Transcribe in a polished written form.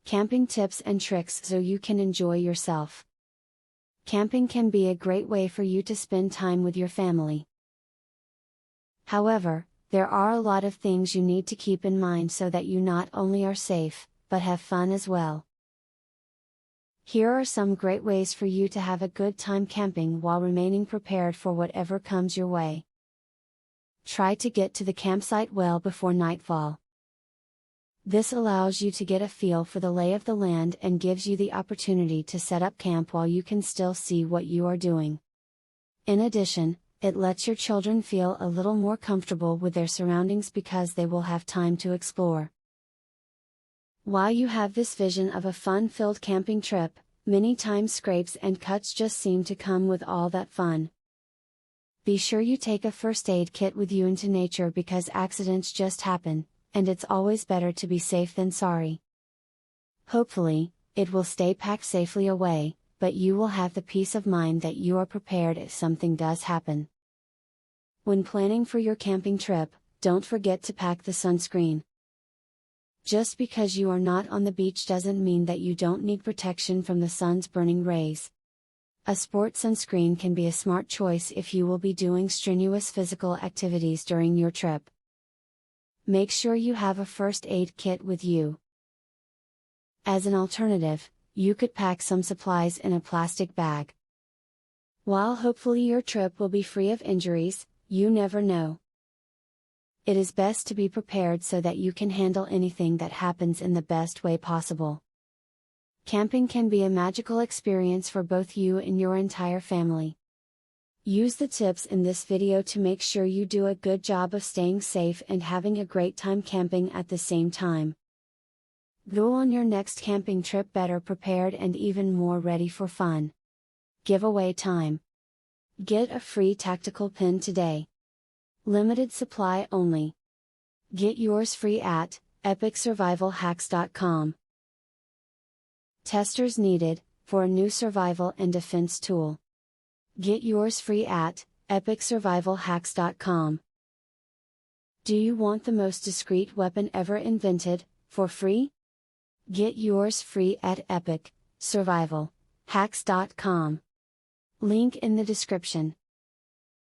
Camping tips and tricks so you can enjoy yourself. Camping can be a great way for you to spend time with your family. However, there are a lot of things you need to keep in mind so that you not only are safe, but have fun as well. Here are some great ways for you to have a good time camping while remaining prepared for whatever comes your way. Try to get to the campsite well before nightfall. This allows you to get a feel for the lay of the land and gives you the opportunity to set up camp while you can still see what you are doing. In addition, it lets your children feel a little more comfortable with their surroundings because they will have time to explore. While you have this vision of a fun-filled camping trip, many times scrapes and cuts just seem to come with all that fun. Be sure you take a first aid kit with you into nature because accidents just happen, and it's always better to be safe than sorry. Hopefully, it will stay packed safely away, but you will have the peace of mind that you are prepared if something does happen. When planning for your camping trip, don't forget to pack the sunscreen. Just because you are not on the beach doesn't mean that you don't need protection from the sun's burning rays. A sport sunscreen can be a smart choice if you will be doing strenuous physical activities during your trip. Make sure you have a first aid kit with you. As an alternative, you could pack some supplies in a plastic bag. While hopefully your trip will be free of injuries, you never know. It is best to be prepared so that you can handle anything that happens in the best way possible. Camping can be a magical experience for both you and your entire family. Use the tips in this video to make sure you do a good job of staying safe and having a great time camping at the same time. Go on your next camping trip better prepared and even more ready for fun. Giveaway time. Get a free tactical pin today. Limited supply only. Get yours free at epicsurvivalhacks.com. Testers needed for a new survival and defense tool. Get yours free at epicsurvivalhacks.com. Do you want the most discreet weapon ever invented, for free? Get yours free at epicsurvivalhacks.com. Link in the description.